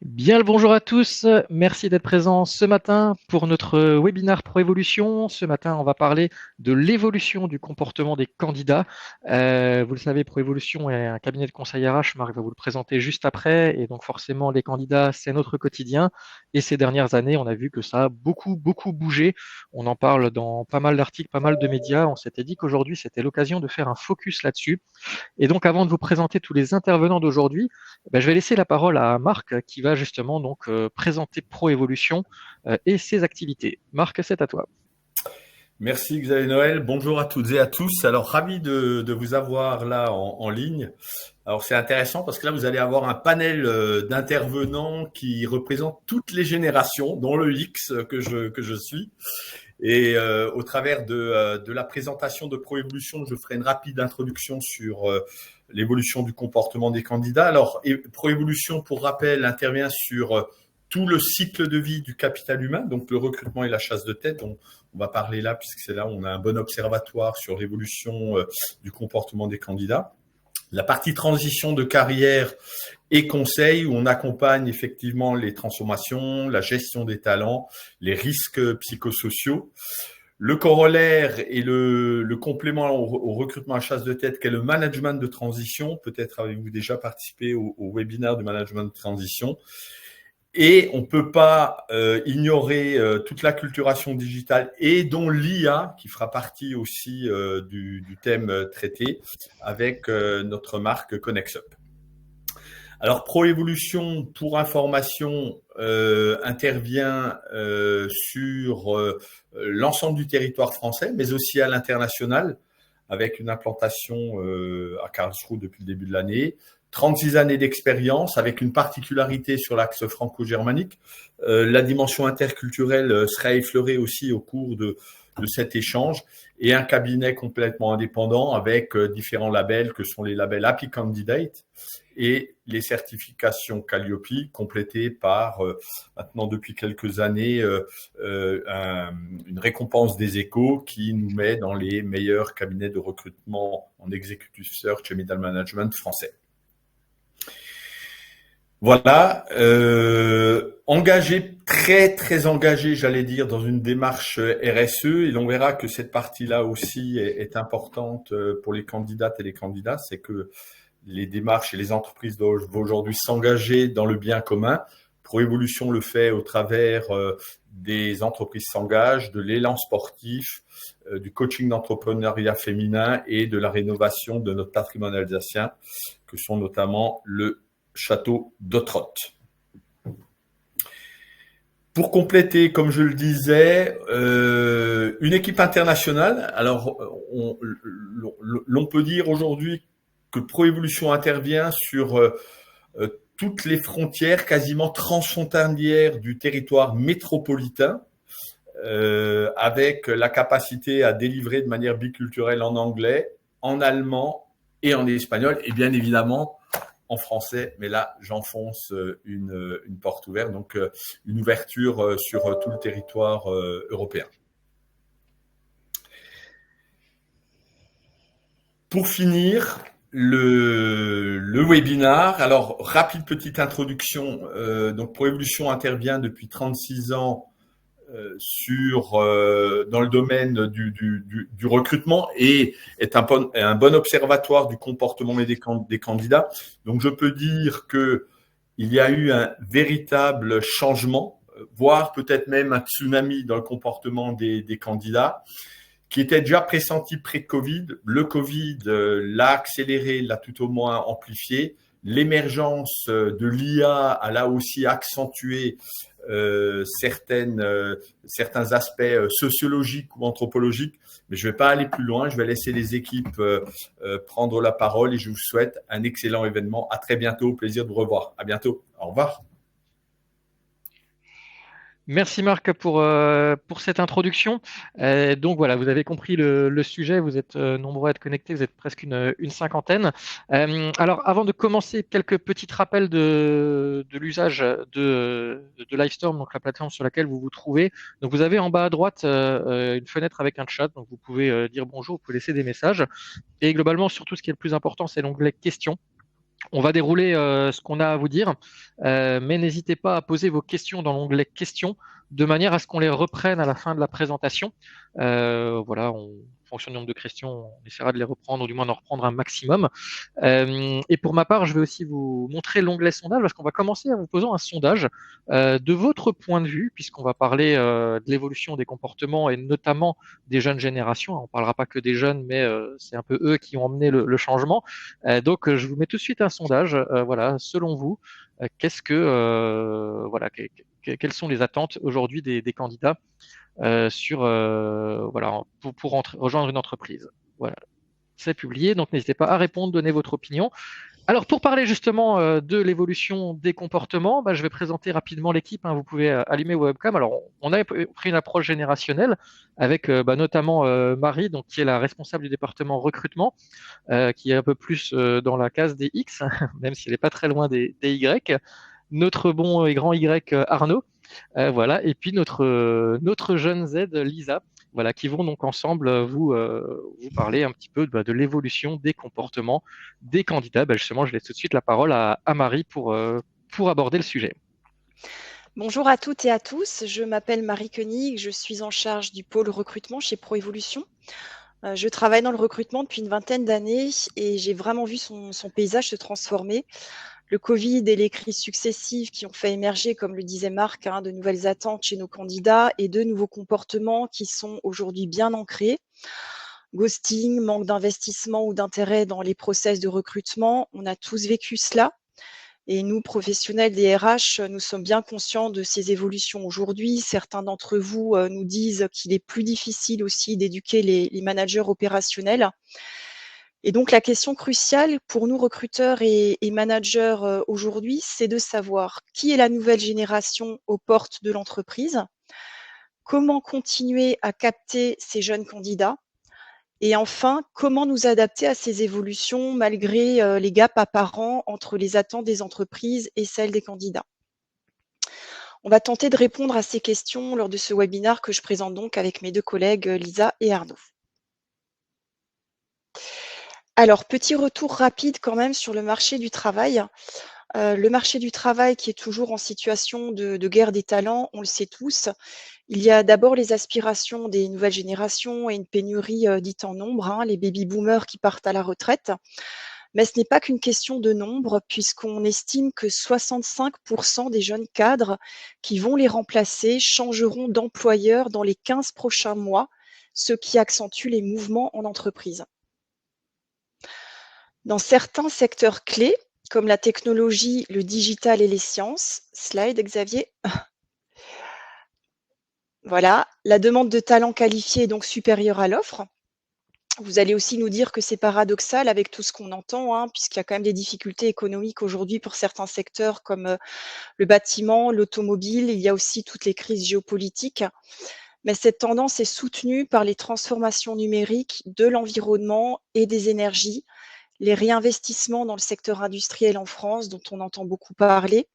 Bien le bonjour à tous, merci d'être présents ce matin pour notre webinaire Proévolution. Ce matin, on va parler de l'évolution du comportement des candidats. Vous le savez, Proévolution est un cabinet de conseil RH, Marc va vous le présenter juste après, et donc forcément les candidats, c'est notre quotidien. Et ces dernières années, on a vu que ça a beaucoup bougé. On en parle dans pas mal d'articles, pas mal de médias. On s'était dit qu'aujourd'hui, c'était l'occasion de faire un focus là-dessus. Et donc, avant de vous présenter tous les intervenants d'aujourd'hui, je vais laisser la parole à Marc qui va justement donc présenter Proévolution et ses activités. Marc, c'est à toi. Merci Xavier Noël, bonjour à toutes et à tous. Alors ravi de vous avoir là en ligne. Alors c'est intéressant parce que là vous allez avoir un panel d'intervenants qui représentent toutes les générations, dont le X que je suis. Et au travers de la présentation de Proévolution, je ferai une rapide introduction sur l'évolution du comportement des candidats. Alors Proévolution, pour rappel, intervient sur tout le cycle de vie du capital humain, donc le recrutement et la chasse de tête. Donc, on va parler là, puisque c'est là où on a un bon observatoire sur l'évolution du comportement des candidats. La partie transition de carrière et conseil, où on accompagne effectivement les transformations, la gestion des talents, les risques psychosociaux. Le corollaire et le complément au recrutement à chasse de tête, qu'est le management de transition. Peut-être avez-vous déjà participé au webinaire du management de transition. Et on ne peut pas ignorer toute l'acculturation digitale et dont l'IA, qui fera partie aussi du thème traité, avec notre marque ConnexUp. Alors, Proévolution, pour information, intervient sur l'ensemble du territoire français, mais aussi à l'international, avec une implantation à Karlsruhe depuis le début de l'année. 36 années d'expérience avec une particularité sur l'axe franco-germanique. La dimension interculturelle sera effleurée aussi au cours de cet échange, et un cabinet complètement indépendant avec différents labels que sont les labels Happy Candidate et les certifications Calliope, complétées par maintenant depuis quelques années une récompense des Échos qui nous met dans les meilleurs cabinets de recrutement en executive search et middle management français. Voilà, engagé, très engagé, j'allais dire, dans une démarche RSE, et on verra que cette partie-là aussi est importante pour les candidates et les candidats, c'est que les démarches et les entreprises doivent aujourd'hui s'engager dans le bien commun. Proévolution le fait au travers des entreprises s'engagent, de l'élan sportif, du coaching d'entrepreneuriat féminin et de la rénovation de notre patrimoine alsacien, que sont notamment le château d'Ottrott. Pour compléter, comme je le disais, une équipe internationale. Alors, l'on peut dire aujourd'hui que Proévolution intervient sur toutes les frontières quasiment transfrontalières du territoire métropolitain, avec la capacité à délivrer de manière biculturelle en anglais, en allemand et en espagnol, et bien évidemment en français, mais là j'enfonce une porte ouverte, donc une ouverture sur tout le territoire européen. Pour finir le webinaire, alors rapide petite introduction, donc Proévolution intervient depuis 36 ans dans le domaine du recrutement et est un bon observatoire du comportement des candidats. Donc, je peux dire qu'il y a eu un véritable changement, voire peut-être même un tsunami dans le comportement des candidats, qui était déjà pressenti pré-Covid. Le Covid l'a accéléré, l'a tout au moins amplifié. L'émergence de l'IA a là aussi accentué certains aspects sociologiques ou anthropologiques, mais je ne vais pas aller plus loin. Je vais laisser les équipes prendre la parole et je vous souhaite un excellent événement. À très bientôt. Au plaisir de vous revoir. À bientôt. Au revoir. Merci Marc pour cette introduction. Donc voilà, vous avez compris le sujet, vous êtes nombreux à être connectés, vous êtes presque une cinquantaine. Alors avant de commencer, quelques petits rappels de l'usage de Livestorm, donc la plateforme sur laquelle vous vous trouvez. Donc vous avez en bas à droite une fenêtre avec un chat, donc vous pouvez dire bonjour, vous pouvez laisser des messages. Et globalement, surtout ce qui est le plus important, c'est l'onglet questions. On va dérouler ce qu'on a à vous dire, mais n'hésitez pas à poser vos questions dans l'onglet questions de manière à ce qu'on les reprenne à la fin de la présentation. Voilà, en fonction du nombre de questions, on essaiera de les reprendre ou du moins d'en reprendre un maximum. Et pour ma part, je vais aussi vous montrer l'onglet sondage parce qu'on va commencer en vous posant un sondage de votre point de vue, puisqu'on va parler de l'évolution des comportements et notamment des jeunes générations. On ne parlera pas que des jeunes, mais c'est un peu eux qui ont emmené le changement. Donc, je vous mets tout de suite un sondage. Voilà, selon vous, voilà, quelles sont les attentes aujourd'hui des candidats sur voilà pour rejoindre une entreprise. Voilà, c'est publié, donc n'hésitez pas à répondre, donner votre opinion. Alors, pour parler justement de l'évolution des comportements, je vais présenter rapidement l'équipe, hein. Vous pouvez allumer vos webcams. Alors, on a pris une approche générationnelle avec notamment Marie, donc, qui est la responsable du département recrutement, qui est un peu plus dans la case des X, même s'il n'est pas très loin des Y. Notre bon et grand Y, Arnaud. Voilà. Et puis notre jeune Z, Lisa, voilà, qui vont donc ensemble vous parler un petit peu de l'évolution des comportements des candidats. Justement, je laisse tout de suite la parole à Marie pour aborder le sujet. Bonjour à toutes et à tous, je m'appelle Marie Koenig, je suis en charge du pôle recrutement chez Proévolution. Je travaille dans le recrutement depuis une vingtaine d'années et j'ai vraiment vu son paysage se transformer. Le Covid et les crises successives qui ont fait émerger, comme le disait Marc, de nouvelles attentes chez nos candidats et de nouveaux comportements qui sont aujourd'hui bien ancrés. Ghosting, manque d'investissement ou d'intérêt dans les process de recrutement, on a tous vécu cela. Et nous, professionnels des RH, nous sommes bien conscients de ces évolutions aujourd'hui. Certains d'entre vous nous disent qu'il est plus difficile aussi d'éduquer les managers opérationnels. Et donc, la question cruciale pour nous, recruteurs et managers aujourd'hui, c'est de savoir qui est la nouvelle génération aux portes de l'entreprise, comment continuer à capter ces jeunes candidats, et enfin, comment nous adapter à ces évolutions malgré les gaps apparents entre les attentes des entreprises et celles des candidats. On va tenter de répondre à ces questions lors de ce webinaire que je présente donc avec mes deux collègues Lisa et Arnaud. Alors, petit retour rapide quand même sur le marché du travail. Le marché du travail qui est toujours en situation de guerre des talents, on le sait tous. Il y a d'abord les aspirations des nouvelles générations et une pénurie dite en nombre, les baby-boomers qui partent à la retraite. Mais ce n'est pas qu'une question de nombre, puisqu'on estime que 65% des jeunes cadres qui vont les remplacer changeront d'employeur dans les 15 prochains mois, ce qui accentue les mouvements en entreprise. Dans certains secteurs clés, comme la technologie, le digital et les sciences, slide Xavier, voilà, la demande de talents qualifiés est donc supérieure à l'offre. Vous allez aussi nous dire que c'est paradoxal avec tout ce qu'on entend, puisqu'il y a quand même des difficultés économiques aujourd'hui pour certains secteurs comme le bâtiment, l'automobile. Il y a aussi toutes les crises géopolitiques. Mais cette tendance est soutenue par les transformations numériques de l'environnement et des énergies, les réinvestissements dans le secteur industriel en France, dont on entend beaucoup parler.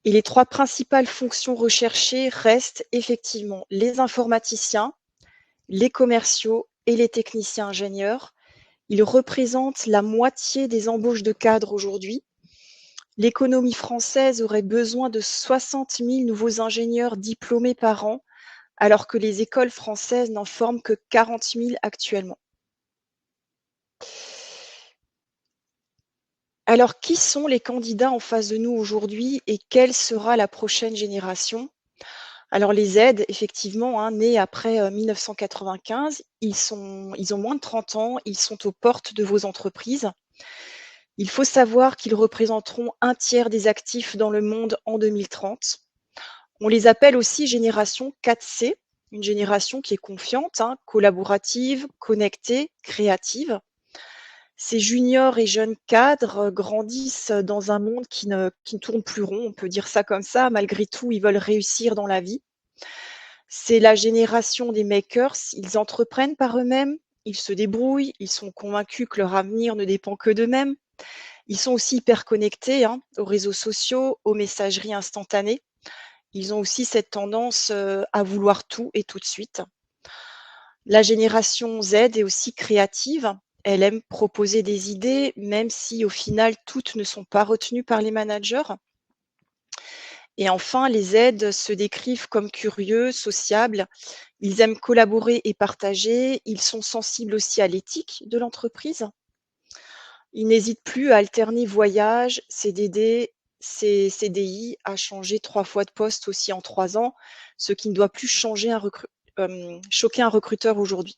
Et les trois principales fonctions recherchées restent effectivement les informaticiens, les commerciaux et les techniciens ingénieurs. Ils représentent la moitié des embauches de cadres aujourd'hui. L'économie française aurait besoin de 60 000 nouveaux ingénieurs diplômés par an, alors que les écoles françaises n'en forment que 40 000 actuellement. Alors, qui sont les candidats en face de nous aujourd'hui et quelle sera la prochaine génération? Alors, les Z, effectivement, nés après 1995, ils ont moins de 30 ans, ils sont aux portes de vos entreprises. Il faut savoir qu'ils représenteront un tiers des actifs dans le monde en 2030. On les appelle aussi génération 4C, une génération qui est confiante, collaborative, connectée, créative. Ces juniors et jeunes cadres grandissent dans un monde qui ne tourne plus rond, on peut dire ça comme ça. Malgré tout, ils veulent réussir dans la vie. C'est la génération des makers. Ils entreprennent par eux-mêmes, ils se débrouillent, ils sont convaincus que leur avenir ne dépend que d'eux-mêmes. Ils sont aussi hyper connectés aux réseaux sociaux, aux messageries instantanées. Ils ont aussi cette tendance à vouloir tout et tout de suite. La génération Z est aussi créative. Elle aime proposer des idées, même si au final toutes ne sont pas retenues par les managers. Et enfin, les aides se décrivent comme curieux, sociables. Ils aiment collaborer et partager. Ils sont sensibles aussi à l'éthique de l'entreprise. Ils n'hésitent plus à alterner voyage, CDD, CDI, à changer 3 fois de poste aussi en 3 ans, ce qui ne doit plus choquer un recruteur aujourd'hui.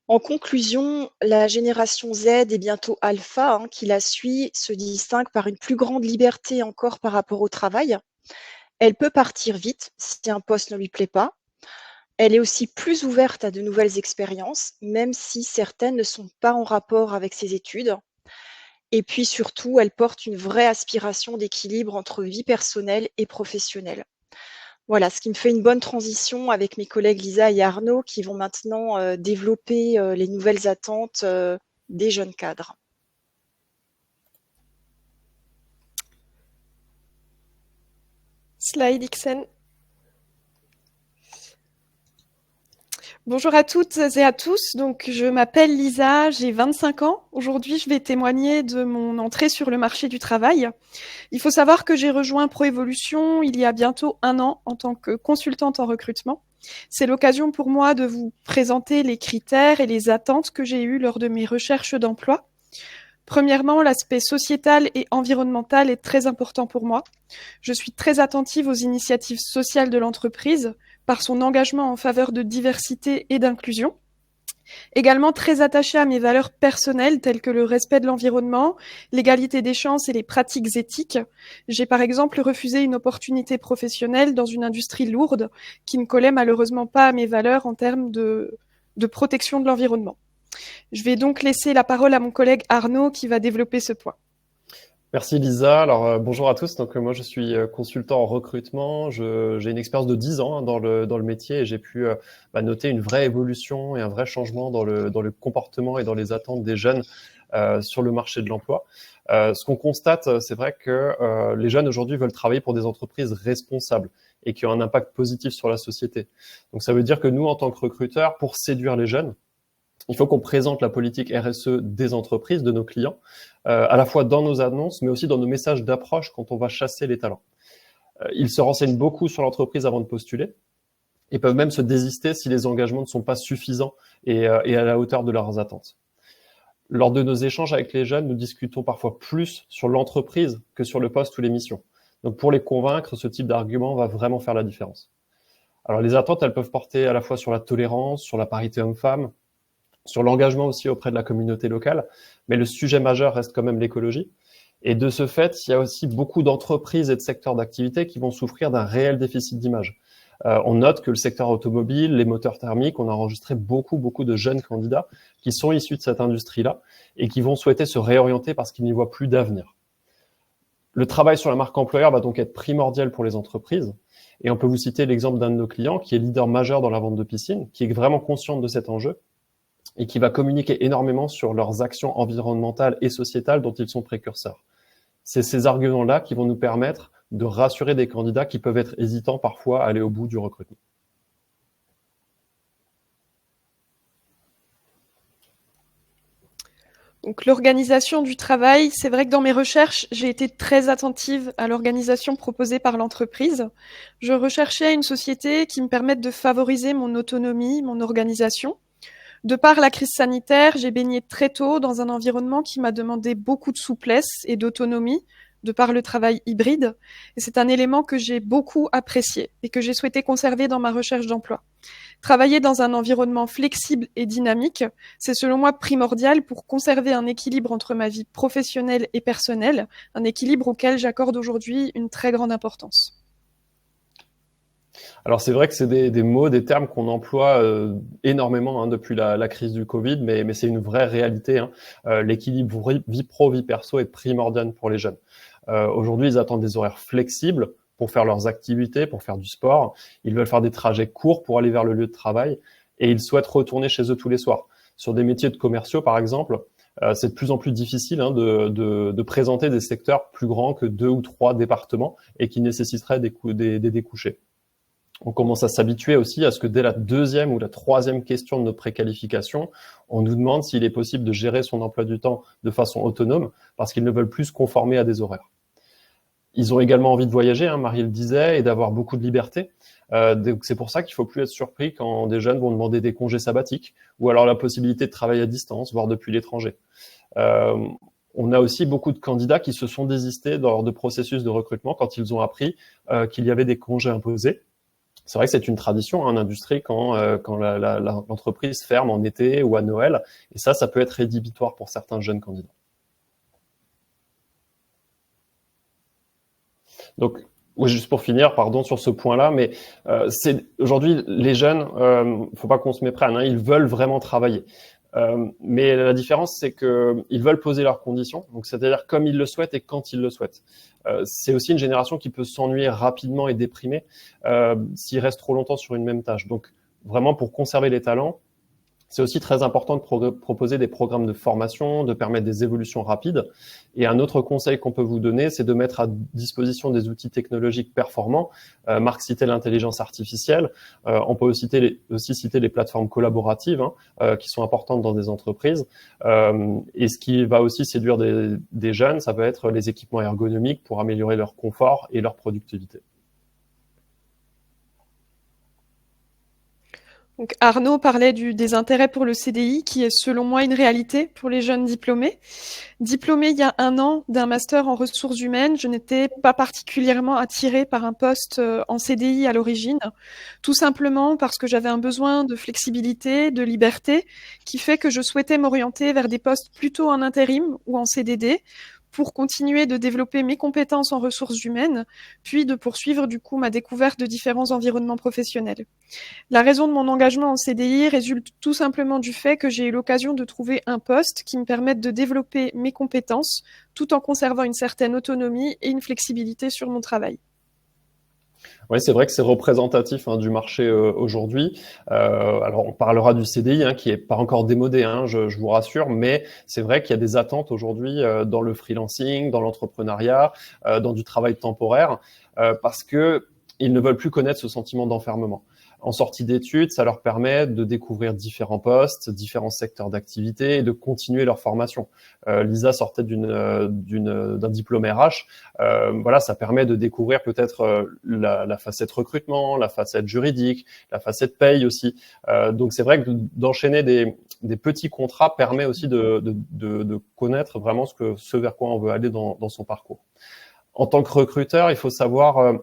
En conclusion, la génération Z et bientôt alpha, qui la suit, se distingue par une plus grande liberté encore par rapport au travail. Elle peut partir vite si un poste ne lui plaît pas. Elle est aussi plus ouverte à de nouvelles expériences, même si certaines ne sont pas en rapport avec ses études. Et puis surtout, elle porte une vraie aspiration d'équilibre entre vie personnelle et professionnelle. Voilà, ce qui me fait une bonne transition avec mes collègues Lisa et Arnaud qui vont maintenant développer les nouvelles attentes des jeunes cadres. Slide Ixen. Bonjour à toutes et à tous. Donc, je m'appelle Lisa, j'ai 25 ans. Aujourd'hui, je vais témoigner de mon entrée sur le marché du travail. Il faut savoir que j'ai rejoint Proévolution il y a bientôt 1 an en tant que consultante en recrutement. C'est l'occasion pour moi de vous présenter les critères et les attentes que j'ai eues lors de mes recherches d'emploi. Premièrement, l'aspect sociétal et environnemental est très important pour moi. Je suis très attentive aux initiatives sociales de l'entreprise par son engagement en faveur de diversité et d'inclusion. Également très attachée à mes valeurs personnelles telles que le respect de l'environnement, l'égalité des chances et les pratiques éthiques. J'ai par exemple refusé une opportunité professionnelle dans une industrie lourde qui ne collait malheureusement pas à mes valeurs en termes de protection de l'environnement. Je vais donc laisser la parole à mon collègue Arnaud qui va développer ce point. Merci Lisa. Alors bonjour à tous. Donc moi je suis consultant en recrutement. J'ai une expérience de 10 ans dans le métier et j'ai pu noter une vraie évolution et un vrai changement dans le comportement et dans les attentes des jeunes sur le marché de l'emploi. Ce qu'on constate, c'est vrai que les jeunes aujourd'hui veulent travailler pour des entreprises responsables et qui ont un impact positif sur la société. Donc ça veut dire que nous, en tant que recruteurs, pour séduire les jeunes, il faut qu'on présente la politique RSE des entreprises, de nos clients, à la fois dans nos annonces, mais aussi dans nos messages d'approche quand on va chasser les talents. Ils se renseignent beaucoup sur l'entreprise avant de postuler et peuvent même se désister si les engagements ne sont pas suffisants et à la hauteur de leurs attentes. Lors de nos échanges avec les jeunes, nous discutons parfois plus sur l'entreprise que sur le poste ou les missions. Donc pour les convaincre, ce type d'argument va vraiment faire la différence. Alors les attentes, elles peuvent porter à la fois sur la tolérance, sur la parité homme-femme, sur l'engagement aussi auprès de la communauté locale, mais le sujet majeur reste quand même l'écologie. Et de ce fait, il y a aussi beaucoup d'entreprises et de secteurs d'activité qui vont souffrir d'un réel déficit d'image. On note que le secteur automobile, les moteurs thermiques, on a enregistré beaucoup de jeunes candidats qui sont issus de cette industrie-là et qui vont souhaiter se réorienter parce qu'ils n'y voient plus d'avenir. Le travail sur la marque employeur va donc être primordial pour les entreprises. Et on peut vous citer l'exemple d'un de nos clients qui est leader majeur dans la vente de piscines, qui est vraiment consciente de cet enjeu et qui va communiquer énormément sur leurs actions environnementales et sociétales dont ils sont précurseurs. C'est ces arguments-là qui vont nous permettre de rassurer des candidats qui peuvent être hésitants parfois à aller au bout du recrutement. Donc l'organisation du travail, c'est vrai que dans mes recherches, j'ai été très attentive à l'organisation proposée par l'entreprise. Je recherchais une société qui me permette de favoriser mon autonomie, mon organisation. De par la crise sanitaire, j'ai baigné très tôt dans un environnement qui m'a demandé beaucoup de souplesse et d'autonomie, de par le travail hybride. Et c'est un élément que j'ai beaucoup apprécié et que j'ai souhaité conserver dans ma recherche d'emploi. Travailler dans un environnement flexible et dynamique, c'est selon moi primordial pour conserver un équilibre entre ma vie professionnelle et personnelle, un équilibre auquel j'accorde aujourd'hui une très grande importance. Alors c'est vrai que c'est des mots, des termes qu'on emploie énormément depuis la crise du Covid, mais c'est une vraie réalité. L'équilibre vie pro, vie perso est primordial pour les jeunes. Aujourd'hui, ils attendent des horaires flexibles pour faire leurs activités, pour faire du sport. Ils veulent faire des trajets courts pour aller vers le lieu de travail et ils souhaitent retourner chez eux tous les soirs. Sur des métiers de commerciaux, par exemple, c'est de plus en plus difficile de présenter des secteurs plus grands que 2 ou 3 départements et qui nécessiteraient des débouchés. On commence à s'habituer aussi à ce que dès la deuxième ou la troisième question de notre préqualification, on nous demande s'il est possible de gérer son emploi du temps de façon autonome parce qu'ils ne veulent plus se conformer à des horaires. Ils ont également envie de voyager, hein, Marie le disait, et d'avoir beaucoup de liberté. Donc c'est pour ça qu'il ne faut plus être surpris quand des jeunes vont demander des congés sabbatiques ou alors la possibilité de travailler à distance, voire depuis l'étranger. On a aussi beaucoup de candidats qui se sont désistés lors de processus de recrutement quand ils ont appris qu'il y avait des congés imposés. C'est vrai que c'est une tradition en industrie quand l'entreprise ferme en été ou à Noël, et ça peut être rédhibitoire pour certains jeunes candidats. Donc, oui, juste pour finir, pardon sur ce point-là, mais c'est aujourd'hui les jeunes, faut pas qu'on se méprenne, hein, ils veulent vraiment travailler. Mais la différence, c'est que ils veulent poser leurs conditions, donc c'est-à-dire comme ils le souhaitent et quand ils le souhaitent. C'est aussi une génération qui peut s'ennuyer rapidement et déprimer s'ils restent trop longtemps sur une même tâche. Donc vraiment pour conserver les talents, c'est aussi très important de proposer des programmes de formation, de permettre des évolutions rapides. Et un autre conseil qu'on peut vous donner, c'est de mettre à disposition des outils technologiques performants. Marc citait l'intelligence artificielle. On peut aussi citer les plateformes collaboratives qui sont importantes dans des entreprises. Et ce qui va aussi séduire des jeunes, ça va être les équipements ergonomiques pour améliorer leur confort et leur productivité. Donc Arnaud parlait des intérêts pour le CDI, qui est selon moi une réalité pour les jeunes diplômés. Diplômée il y a 1 an d'un master en ressources humaines, je n'étais pas particulièrement attirée par un poste en CDI à l'origine, tout simplement parce que j'avais un besoin de flexibilité, de liberté, qui fait que je souhaitais m'orienter vers des postes plutôt en intérim ou en CDD, pour continuer de développer mes compétences en ressources humaines, puis de poursuivre du coup ma découverte de différents environnements professionnels. La raison de mon engagement en CDI résulte tout simplement du fait que j'ai eu l'occasion de trouver un poste qui me permette de développer mes compétences tout en conservant une certaine autonomie et une flexibilité sur mon travail. Oui, c'est vrai que c'est représentatif du marché aujourd'hui. Alors, on parlera du CDI qui est pas encore démodé, je vous rassure, mais c'est vrai qu'il y a des attentes aujourd'hui dans le freelancing, dans l'entrepreneuriat, dans du travail temporaire, parce que ils ne veulent plus connaître ce sentiment d'enfermement. En sortie d'études, ça leur permet de découvrir différents postes, différents secteurs d'activité et de continuer leur formation. Lisa sortait d'un diplôme RH. Voilà, ça permet de découvrir peut-être la facette recrutement, la facette juridique, la facette paye aussi. Donc c'est vrai que d'enchaîner des petits contrats permet aussi de connaître vraiment ce vers quoi on veut aller dans son parcours. En tant que recruteur, il faut savoir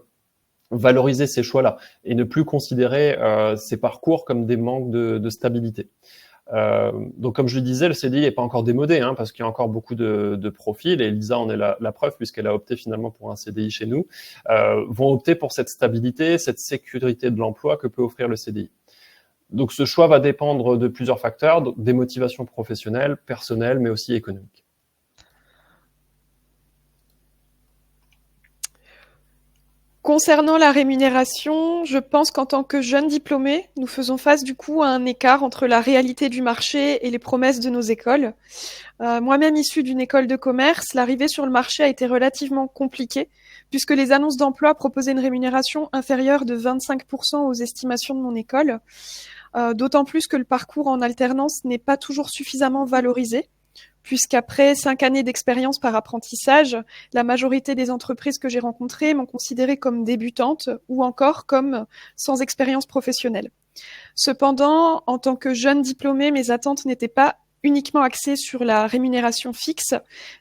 valoriser ces choix-là et ne plus considérer ces parcours comme des manques de stabilité. Donc, comme je le disais, le CDI n'est pas encore démodé parce qu'il y a encore beaucoup de profils et Lisa en est la preuve puisqu'elle a opté finalement pour un CDI chez nous, vont opter pour cette stabilité, cette sécurité de l'emploi que peut offrir le CDI. Donc, ce choix va dépendre de plusieurs facteurs, donc des motivations professionnelles, personnelles, mais aussi économiques. Concernant la rémunération, je pense qu'en tant que jeunes diplômés, nous faisons face du coup à un écart entre la réalité du marché et les promesses de nos écoles. Moi-même issue d'une école de commerce, l'arrivée sur le marché a été relativement compliquée puisque les annonces d'emploi proposaient une rémunération inférieure de 25% aux estimations de mon école. D'autant plus que le parcours en alternance n'est pas toujours suffisamment valorisé, puisqu'après 5 années d'expérience par apprentissage, la majorité des entreprises que j'ai rencontrées m'ont considérée comme débutante ou encore comme sans expérience professionnelle. Cependant, en tant que jeune diplômée, mes attentes n'étaient pas uniquement axées sur la rémunération fixe.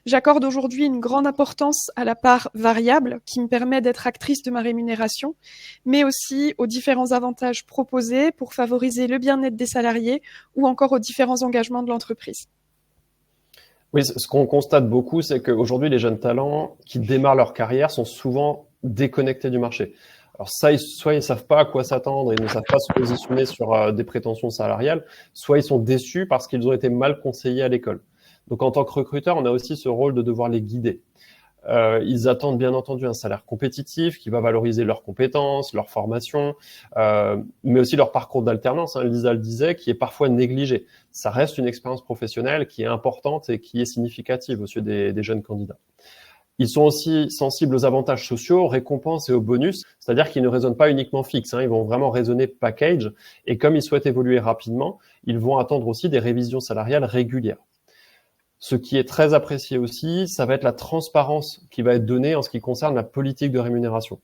J'accorde aujourd'hui une grande importance à la part variable qui me permet d'être actrice de ma rémunération, mais aussi aux différents avantages proposés pour favoriser le bien-être des salariés ou encore aux différents engagements de l'entreprise. Oui, ce qu'on constate beaucoup, c'est qu'aujourd'hui, les jeunes talents qui démarrent leur carrière sont souvent déconnectés du marché. Alors ça, soit ils savent pas à quoi s'attendre, ils ne savent pas se positionner sur des prétentions salariales, soit ils sont déçus parce qu'ils ont été mal conseillés à l'école. Donc en tant que recruteur, on a aussi ce rôle de devoir les guider. Ils attendent bien entendu un salaire compétitif qui va valoriser leurs compétences, leur formation, mais aussi leur parcours d'alternance, Lisa le disait, qui est parfois négligé. Ça reste une expérience professionnelle qui est importante et qui est significative aux yeux des jeunes candidats. Ils sont aussi sensibles aux avantages sociaux, aux récompenses et aux bonus, c'est-à-dire qu'ils ne raisonnent pas uniquement fixe, ils vont vraiment raisonner package. Et comme ils souhaitent évoluer rapidement, ils vont attendre aussi des révisions salariales régulières. Ce qui est très apprécié aussi, ça va être la transparence qui va être donnée en ce qui concerne la politique de rémunération.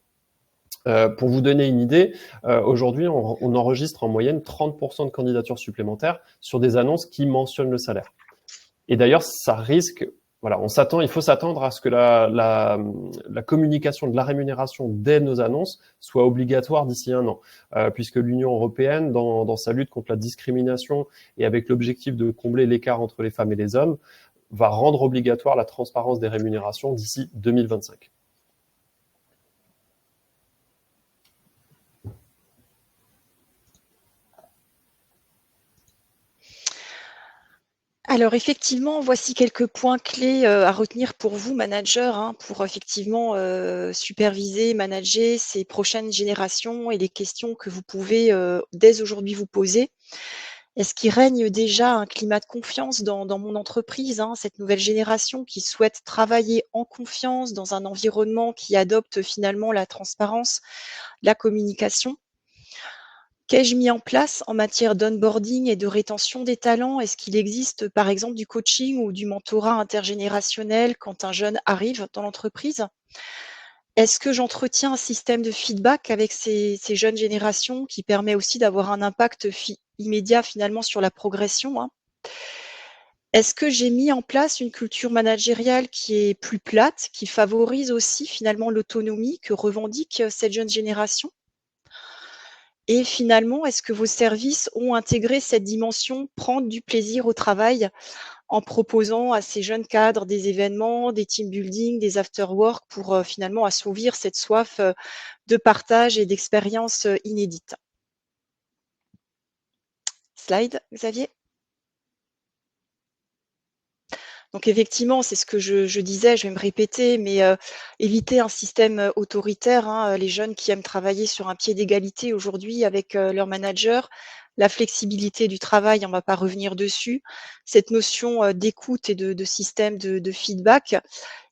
Pour vous donner une idée, aujourd'hui, on enregistre en moyenne 30% de candidatures supplémentaires sur des annonces qui mentionnent le salaire. Et d'ailleurs, ça risque, voilà, il faut s'attendre à ce que la communication de la rémunération dès nos annonces soit obligatoire d'ici 1 an, puisque l'Union européenne, dans sa lutte contre la discrimination et avec l'objectif de combler l'écart entre les femmes et les hommes, va rendre obligatoire la transparence des rémunérations d'ici 2025. Alors effectivement, voici quelques points clés à retenir pour vous, managers, pour effectivement superviser, manager ces prochaines générations et les questions que vous pouvez dès aujourd'hui vous poser. Est-ce qu'il règne déjà un climat de confiance dans mon entreprise, cette nouvelle génération qui souhaite travailler en confiance dans un environnement qui adopte finalement la transparence, la communication? Qu'ai-je mis en place en matière d'onboarding et de rétention des talents? Est-ce qu'il existe, par exemple, du coaching ou du mentorat intergénérationnel quand un jeune arrive dans l'entreprise? Est-ce que j'entretiens un système de feedback avec ces jeunes générations qui permet aussi d'avoir un impact immédiat finalement sur la progression? Est-ce que j'ai mis en place une culture managériale qui est plus plate, qui favorise aussi finalement l'autonomie que revendique cette jeune génération? Et finalement, est-ce que vos services ont intégré cette dimension prendre du plaisir au travail en proposant à ces jeunes cadres des événements, des team building, des after-work pour finalement assouvir cette soif de partage et d'expérience inédite? Slide, Xavier. Donc effectivement, c'est ce que je disais, je vais me répéter, mais éviter un système autoritaire, les jeunes qui aiment travailler sur un pied d'égalité aujourd'hui avec leur manager, la flexibilité du travail, on ne va pas revenir dessus, cette notion d'écoute et de système de feedback.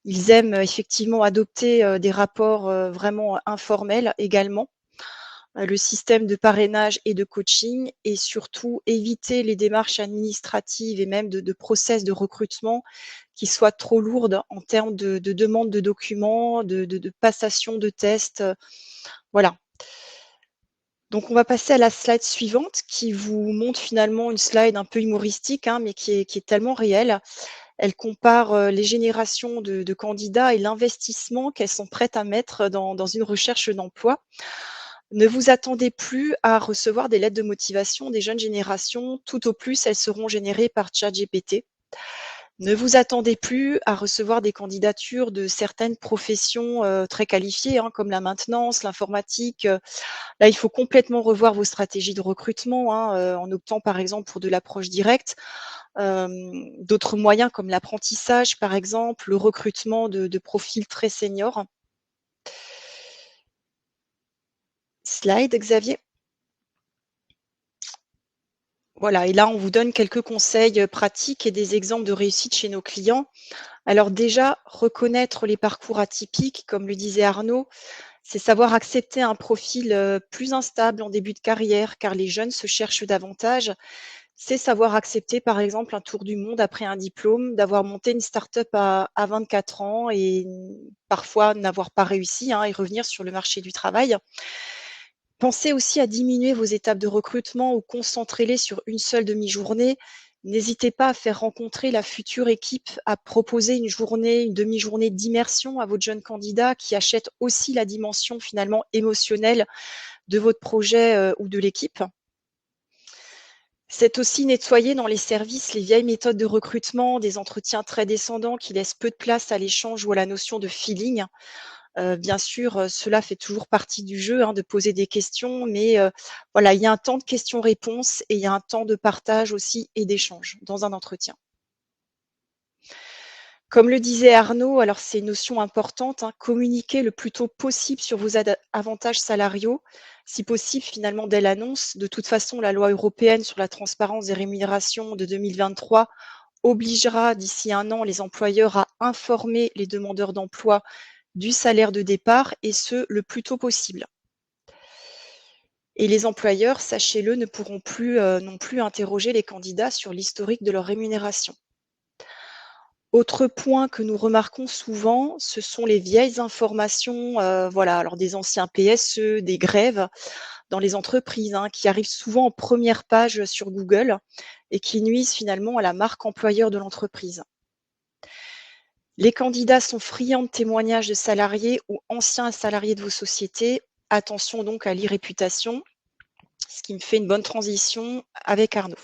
Ils aiment effectivement adopter des rapports vraiment informels également. Le système de parrainage et de coaching et surtout éviter les démarches administratives et même de process de recrutement qui soient trop lourdes en termes de demande de documents, de passation de tests. Voilà. Donc on va passer à la slide suivante qui vous montre finalement une slide un peu humoristique, mais qui est tellement réelle. Elle compare les générations de candidats et l'investissement qu'elles sont prêtes à mettre dans une recherche d'emploi. Ne vous attendez plus à recevoir des lettres de motivation des jeunes générations. Tout au plus, elles seront générées par ChatGPT. Ne vous attendez plus à recevoir des candidatures de certaines professions très qualifiées, comme la maintenance, l'informatique. Là, il faut complètement revoir vos stratégies de recrutement en optant par exemple pour de l'approche directe. D'autres moyens comme l'apprentissage, par exemple, le recrutement de profils très seniors. Slide, Xavier. Voilà, et là, on vous donne quelques conseils pratiques et des exemples de réussite chez nos clients. Alors déjà, reconnaître les parcours atypiques, comme le disait Arnaud, c'est savoir accepter un profil plus instable en début de carrière, car les jeunes se cherchent davantage. C'est savoir accepter, par exemple, un tour du monde après un diplôme, d'avoir monté une start-up à 24 ans et parfois n'avoir pas réussi et revenir sur le marché du travail. Pensez aussi à diminuer vos étapes de recrutement ou concentrez-les sur une seule demi-journée. N'hésitez pas à faire rencontrer la future équipe, à proposer une demi-journée d'immersion à votre jeune candidat qui achète aussi la dimension finalement émotionnelle de votre projet ou de l'équipe. C'est aussi nettoyer dans les services les vieilles méthodes de recrutement, des entretiens très descendants qui laissent peu de place à l'échange ou à la notion de feeling. Bien sûr, cela fait toujours partie du jeu de poser des questions, mais voilà, il y a un temps de questions-réponses et il y a un temps de partage aussi et d'échange dans un entretien. Comme le disait Arnaud, alors c'est une notion importante, communiquer le plus tôt possible sur vos avantages salariaux, si possible finalement dès l'annonce. De toute façon, la loi européenne sur la transparence des rémunérations de 2023 obligera d'ici 1 an les employeurs à informer les demandeurs d'emploi du salaire de départ et ce, le plus tôt possible. Et les employeurs, sachez-le, ne pourront plus non plus interroger les candidats sur l'historique de leur rémunération. Autre point que nous remarquons souvent, ce sont les vieilles informations, alors des anciens PSE, des grèves dans les entreprises, qui arrivent souvent en première page sur Google et qui nuisent finalement à la marque employeur de l'entreprise. Les candidats sont friands de témoignages de salariés ou anciens salariés de vos sociétés. Attention donc à l'e-réputation, ce qui me fait une bonne transition avec Arnaud.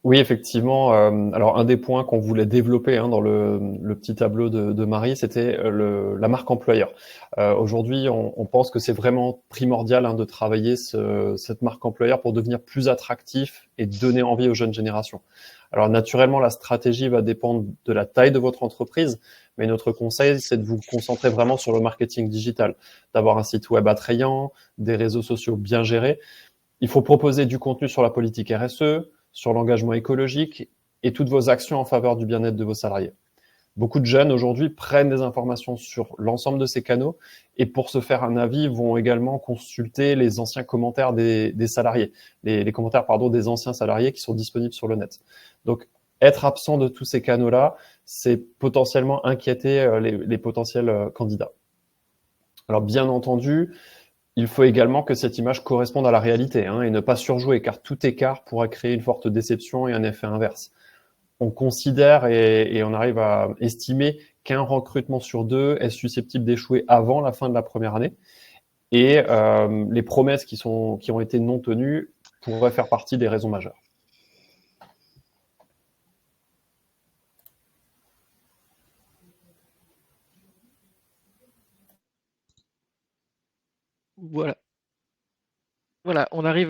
Oui, effectivement. Alors, un des points qu'on voulait développer dans le petit tableau de Marie, c'était la marque employeur. Aujourd'hui, on pense que c'est vraiment primordial de travailler cette marque employeur pour devenir plus attractif et donner envie aux jeunes générations. Alors, naturellement, la stratégie va dépendre de la taille de votre entreprise, mais notre conseil, c'est de vous concentrer vraiment sur le marketing digital, d'avoir un site web attrayant, des réseaux sociaux bien gérés. Il faut proposer du contenu sur la politique RSE, sur l'engagement écologique et toutes vos actions en faveur du bien-être de vos salariés. Beaucoup de jeunes aujourd'hui prennent des informations sur l'ensemble de ces canaux et pour se faire un avis vont également consulter les anciens commentaires des salariés, les commentaires des anciens salariés qui sont disponibles sur le net. Donc être absent de tous ces canaux-là, c'est potentiellement inquiéter les potentiels candidats. Alors bien entendu, il faut également que cette image corresponde à la réalité et ne pas surjouer, car tout écart pourrait créer une forte déception et un effet inverse. On considère et on arrive à estimer qu'un recrutement sur 2 est susceptible d'échouer avant la fin de la première année. Et les promesses qui ont été non tenues pourraient faire partie des raisons majeures. Voilà, on arrive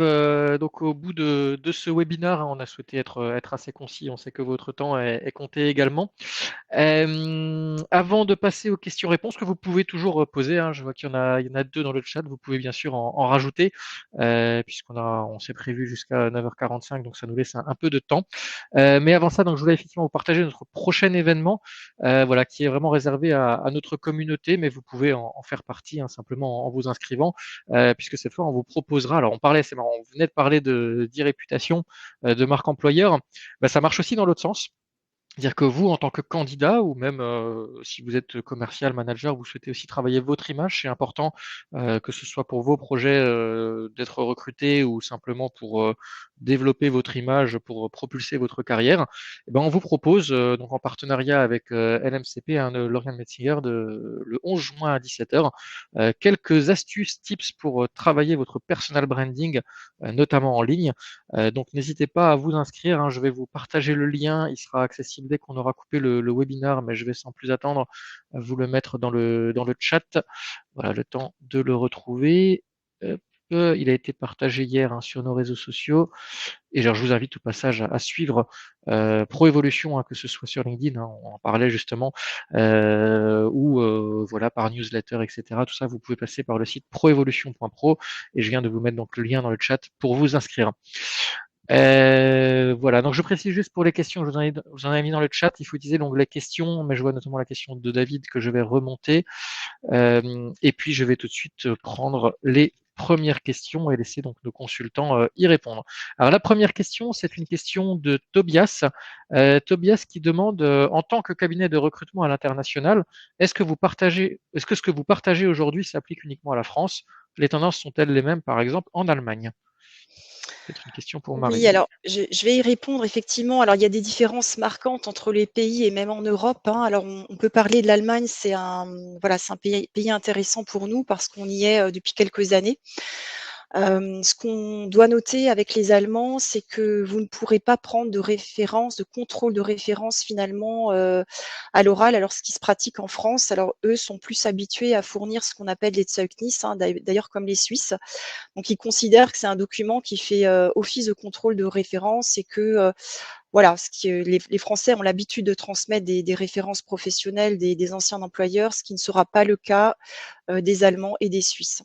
donc au bout de ce webinaire. On a souhaité être assez concis. On sait que votre temps est compté également. Avant de passer aux questions-réponses que vous pouvez toujours poser, je vois qu'il y en a 2 dans le chat. Vous pouvez bien sûr en rajouter, on s'est prévu jusqu'à 9h45, donc ça nous laisse un peu de temps. Mais avant ça, donc je voulais effectivement vous partager notre prochain événement, qui est vraiment réservé à notre communauté, mais vous pouvez en faire partie simplement en vous inscrivant, puisque cette fois on vous proposera. Alors c'est marrant, on venait de parler d'e-réputation, de marque employeur. Ça marche aussi dans l'autre sens. C'est-à-dire que vous, en tant que candidat, ou même si vous êtes commercial, manager, vous souhaitez aussi travailler votre image, c'est important que ce soit pour vos projets d'être recruté ou simplement pour développer votre image, pour propulser votre carrière. On vous propose, donc en partenariat avec LMCP, Lauriane Metzinger, le 11 juin à 17h, quelques astuces, tips pour travailler votre personal branding, notamment en ligne. Donc n'hésitez pas à vous inscrire, je vais vous partager le lien, il sera accessible dès qu'on aura coupé le webinaire, mais je vais sans plus attendre vous le mettre dans le chat. Voilà, le temps de le retrouver. Hop, il a été partagé hier sur nos réseaux sociaux. Et je vous invite au passage à suivre Proévolution, que ce soit sur LinkedIn, on en parlait justement, ou par newsletter, etc. Tout ça, vous pouvez passer par le site proevolution.pro et je viens de vous mettre donc le lien dans le chat pour vous inscrire. Donc je précise juste pour les questions, je vous en ai mis dans le chat, il faut utiliser l'onglet questions, mais je vois notamment la question de David que je vais remonter. Et puis je vais tout de suite prendre les premières questions et laisser donc nos consultants y répondre. Alors la première question, c'est une question de Tobias. Tobias qui demande, en tant que cabinet de recrutement à l'international, est-ce que ce que vous partagez aujourd'hui s'applique uniquement à la France? Les tendances sont-elles les mêmes, par exemple, en Allemagne? Peut-être une question pour Marie. Oui, alors je vais y répondre effectivement. Alors il y a des différences marquantes entre les pays et même en Europe. Alors on peut parler de l'Allemagne, c'est un pays intéressant pour nous parce qu'on y est depuis quelques années. Ce qu'on doit noter avec les Allemands, c'est que vous ne pourrez pas prendre de contrôle de référence finalement à l'oral, alors ce qui se pratique en France. Alors eux sont plus habitués à fournir ce qu'on appelle les Zeugnis, d'ailleurs comme les Suisses. Donc ils considèrent que c'est un document qui fait office de contrôle de référence et que les Français ont l'habitude de transmettre des références professionnelles des anciens employeurs, ce qui ne sera pas le cas des Allemands et des Suisses.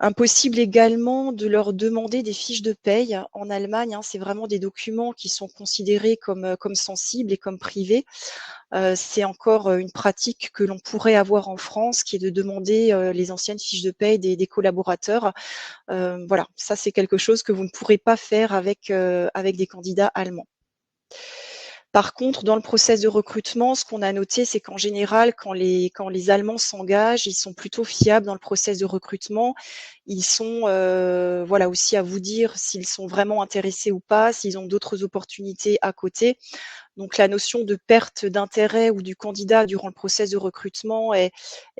Impossible également de leur demander des fiches de paye en Allemagne. C'est vraiment des documents qui sont considérés comme sensibles et comme privés. C'est encore une pratique que l'on pourrait avoir en France, qui est de demander les anciennes fiches de paye des collaborateurs. Voilà, ça c'est quelque chose que vous ne pourrez pas faire avec des candidats allemands. Par contre, dans le process de recrutement, ce qu'on a noté, c'est qu'en général, quand les Allemands s'engagent, ils sont plutôt fiables dans le process de recrutement. Ils sont voilà, aussi à vous dire s'ils sont vraiment intéressés ou pas, s'ils ont d'autres opportunités à côté. Donc la notion de perte d'intérêt ou du candidat durant le process de recrutement est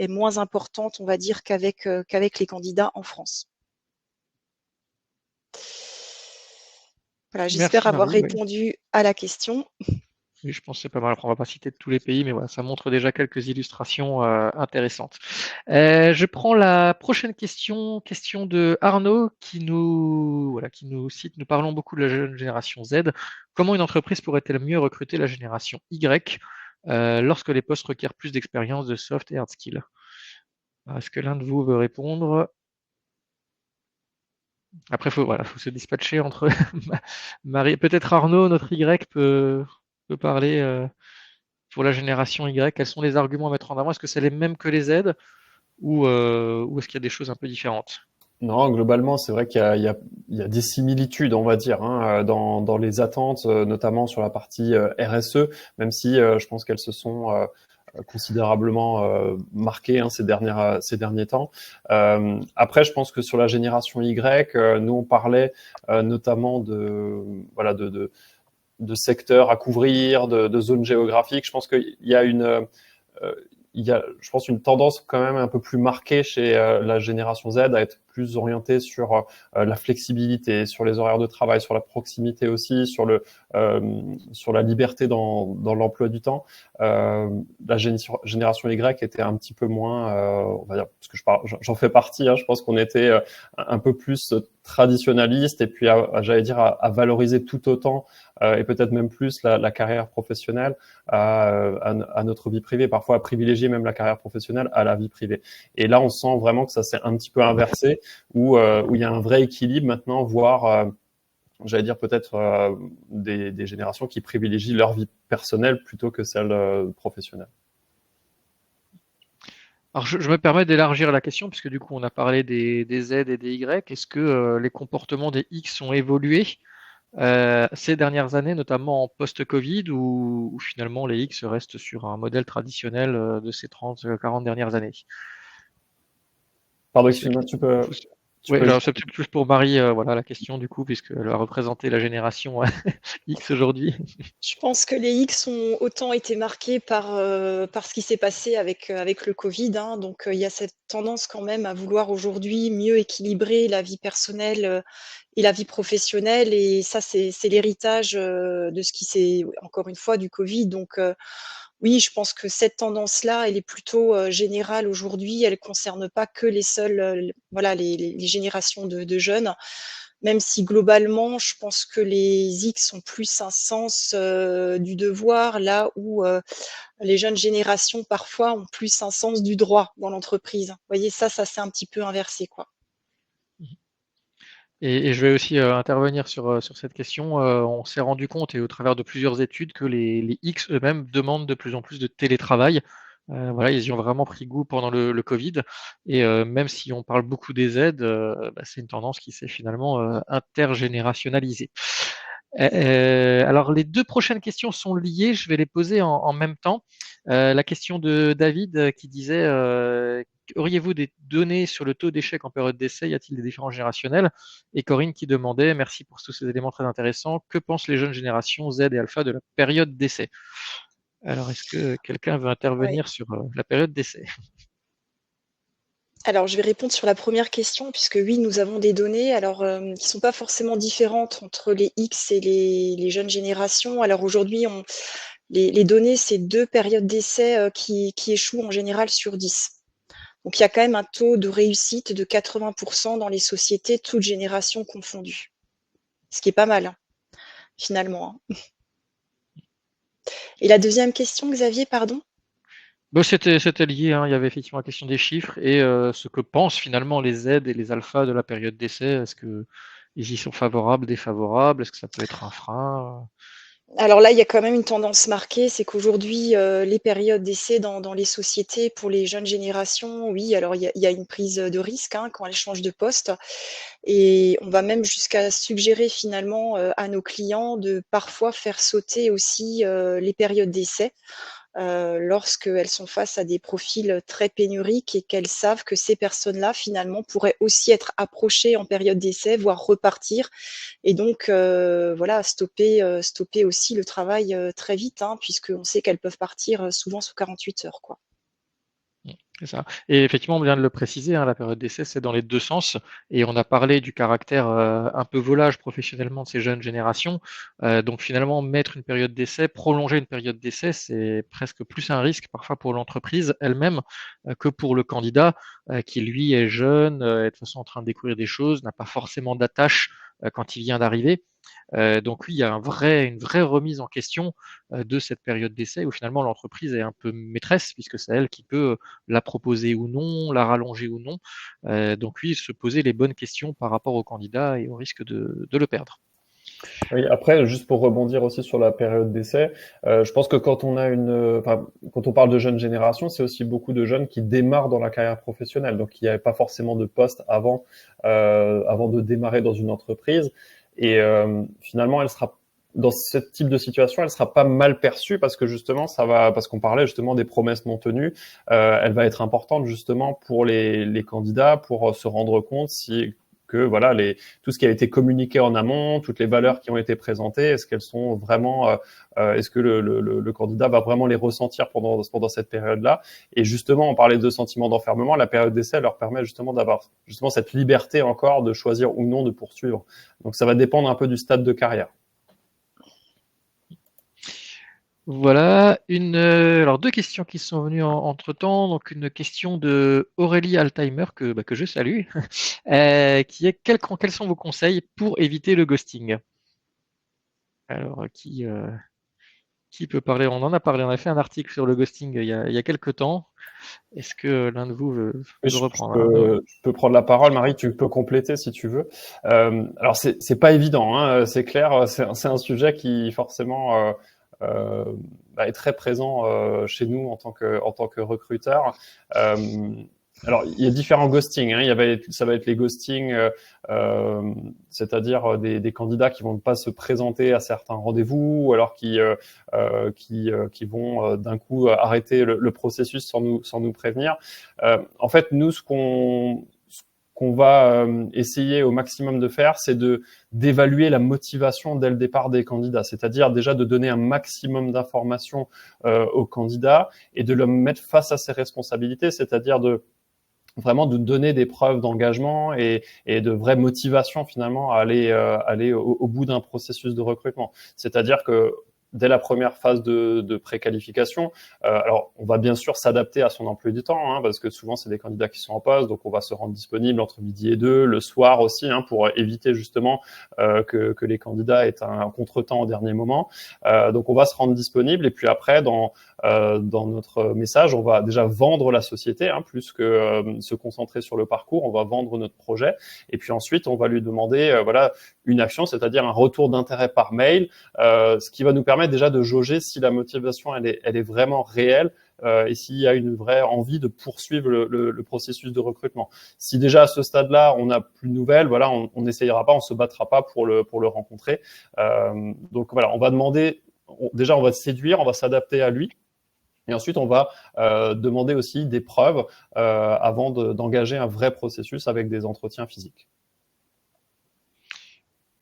moins importante, on va dire, qu'avec les candidats en France. Voilà, j'espère Merci avoir Marie. Oui. répondu à la question. Oui, je pense que c'est pas mal. Après, on va pas citer tous les pays, mais voilà, ça montre déjà quelques illustrations intéressantes. Je prends la prochaine question, question de Arnaud, qui nous cite, nous parlons beaucoup de la jeune génération Z. Comment une entreprise pourrait-elle mieux recruter la génération Y lorsque les postes requièrent plus d'expérience de soft et hard skills? Est-ce que l'un de vous veut répondre? Après, faut se dispatcher entre Marie, peut-être Arnaud, notre Y peut parler. Pour la génération Y, quels sont les arguments à mettre en avant? Est-ce que c'est les mêmes que les Z ou est-ce qu'il y a des choses un peu différentes? Non, globalement, c'est vrai qu'il y a des similitudes, on va dire, dans les attentes, notamment sur la partie RSE, même si je pense qu'elles se sont considérablement marquées ces derniers temps. Après, je pense que sur la génération Y, nous on parlait notamment de secteurs à couvrir, de zones géographiques. Je pense qu'il y a je pense, une tendance quand même un peu plus marquée chez la génération Z à être plus orientée sur la flexibilité, sur les horaires de travail, sur la proximité aussi, sur la liberté dans l'emploi du temps. La génération Y était un petit peu moins, on va dire, parce que j'en fais partie. Je pense qu'on était un peu plus traditionnaliste et puis j'allais dire à valoriser tout autant et peut-être même plus la carrière professionnelle à notre vie privée, parfois à privilégier même la carrière professionnelle à la vie privée. Et là, on sent vraiment que ça s'est un petit peu inversé, où il y a un vrai équilibre maintenant, voire j'allais dire peut-être des générations qui privilégient leur vie personnelle plutôt que celle professionnelle. Alors, je me permets d'élargir la question, puisque du coup, on a parlé des Z et des Y. Est-ce que les comportements des X ont évolué ces dernières années, notamment en post-Covid, ou finalement les X restent sur un modèle traditionnel de ces 30-40 dernières années? Pardon, excuse-moi, Oui, alors c'est peut-être plus pour Marie, voilà la question du coup, puisqu'elle a représenté la génération X aujourd'hui. Je pense que les X ont autant été marqués par ce qui s'est passé avec le Covid. Donc, il y a cette tendance quand même à vouloir aujourd'hui mieux équilibrer la vie personnelle et la vie professionnelle. Et ça, c'est l'héritage de ce qui s'est, encore une fois, du Covid. Donc, oui, je pense que cette tendance-là, elle est plutôt générale aujourd'hui. Elle ne concerne pas que les seules, voilà, les générations de jeunes. Même si globalement, je pense que les X ont plus un sens du devoir, là où les jeunes générations parfois ont plus un sens du droit dans l'entreprise. Vous voyez, ça s'est un petit peu inversé, quoi. Et je vais aussi intervenir sur cette question. On s'est rendu compte, et au travers de plusieurs études, que les X eux-mêmes demandent de plus en plus de télétravail. Voilà, ils y ont vraiment pris goût pendant le Covid. Et même si on parle beaucoup des Z, c'est une tendance qui s'est finalement intergénérationnalisée. Alors, les deux prochaines questions sont liées. Je vais les poser en même temps. La question de David qui disait auriez-vous des données sur le taux d'échec en période d'essai? Y a-t-il des différences générationnelles? Et Corinne qui demandait, merci pour tous ces éléments très intéressants, que pensent les jeunes générations Z et Alpha de la période d'essai? Alors, est-ce que quelqu'un veut Ouais. intervenir sur la période d'essai? Alors, je vais répondre sur la première question, puisque oui, nous avons des données, alors qui ne sont pas forcément différentes entre les X et les jeunes générations. Alors aujourd'hui, les données, c'est 2 périodes d'essai qui échouent en général sur 10. Donc il y a quand même un taux de réussite de 80% dans les sociétés, toutes générations confondues. Ce qui est pas mal, finalement. Et la deuxième question, Xavier, pardon? C'était lié, hein. Il y avait effectivement la question des chiffres et ce que pensent finalement les Z et les alphas de la période d'essai. Est-ce que ils y sont favorables, défavorables? Est-ce que ça peut être un frein? Alors là, il y a quand même une tendance marquée, c'est qu'aujourd'hui, les périodes d'essai dans les sociétés pour les jeunes générations, oui, alors il y a une prise de risque, hein, quand elles changent de poste et on va même jusqu'à suggérer finalement, à nos clients de parfois faire sauter aussi, les périodes d'essai. Lorsqu'elles sont face à des profils très pénuriques et qu'elles savent que ces personnes-là, finalement, pourraient aussi être approchées en période d'essai, voire repartir. Et donc, voilà, stopper aussi le travail très vite, hein, puisqu'on sait qu'elles peuvent partir souvent sous 48 heures, quoi. C'est ça. Et effectivement, on vient de le préciser, hein, la période d'essai, c'est dans les deux sens. Et on a parlé du caractère un peu volage professionnellement de ces jeunes générations. Donc finalement, mettre une période d'essai, prolonger une période d'essai, c'est presque plus un risque parfois pour l'entreprise elle-même que pour le candidat qui, lui, est jeune, est de toute façon en train de découvrir des choses, n'a pas forcément d'attache quand il vient d'arriver. Donc oui, il y a une vraie remise en question de cette période d'essai où finalement l'entreprise est un peu maîtresse puisque c'est elle qui peut la proposer ou non, la rallonger ou non. Donc oui, se poser les bonnes questions par rapport au candidat et au risque de le perdre. Oui, après, juste pour rebondir aussi sur la période d'essai, je pense que quand on parle de jeunes générations, c'est aussi beaucoup de jeunes qui démarrent dans la carrière professionnelle, donc qui n'avaient pas forcément de poste avant de démarrer dans une entreprise. Et finalement, elle sera dans ce type de situation, elle sera pas mal perçue parce que justement, parce qu'on parlait justement des promesses non tenues, elle va être importante justement pour les candidats pour se rendre compte si que voilà tout ce qui a été communiqué en amont, toutes les valeurs qui ont été présentées, est-ce qu'elles sont vraiment, est-ce que le candidat va vraiment les ressentir pendant cette période-là? Et justement, on parlait de sentiment d'enfermement, la période d'essai leur permet justement d'avoir justement cette liberté encore de choisir ou non de poursuivre. Donc ça va dépendre un peu du stade de carrière. Voilà, alors deux questions qui sont venues entre-temps. Donc une question de Aurélie Altheimer que je salue, qui est quels sont vos conseils pour éviter le ghosting? Alors qui peut parler? On en a parlé, on a fait un article sur le ghosting il y a quelques temps. Est-ce que l'un de vous veut Oui, reprendre, Arnaud? je peux prendre la parole, Marie, tu peux compléter si tu veux. Alors c'est pas évident, hein, c'est clair, c'est un sujet qui forcément est très présent chez nous en tant que recruteur. Alors, il y a différents ghostings. Hein. Ça va être les ghostings, c'est-à-dire des candidats qui vont pas se présenter à certains rendez-vous, ou alors qui vont d'un coup arrêter le processus sans nous prévenir. En fait, nous, ce qu'on va essayer au maximum de faire, c'est d'évaluer la motivation dès le départ des candidats, c'est-à-dire déjà de donner un maximum d'informations aux candidats et de le mettre face à ses responsabilités, c'est-à-dire vraiment de donner des preuves d'engagement et de vraie motivation finalement à aller au bout d'un processus de recrutement. C'est-à-dire que dès la première phase de préqualification, alors on va bien sûr s'adapter à son emploi du temps, hein, parce que souvent c'est des candidats qui sont en poste, donc on va se rendre disponible entre midi et 2, le soir aussi, hein, pour éviter justement que les candidats aient un contretemps au dernier moment. Donc on va se rendre disponible et puis après dans notre message, on va déjà vendre la société, hein, plus que se concentrer sur le parcours. On va vendre notre projet et puis ensuite on va lui demander une action, c'est-à-dire un retour d'intérêt par mail, ce qui va nous permettre déjà de jauger si la motivation elle est vraiment réelle et s'il y a une vraie envie de poursuivre le processus de recrutement. Si déjà à ce stade-là on n'a plus de nouvelles, voilà, on n'essayera pas, on se battra pas pour le rencontrer. Donc voilà, on va demander, déjà on va séduire, on va s'adapter à lui. Et ensuite, on va demander aussi des preuves avant d'engager un vrai processus avec des entretiens physiques.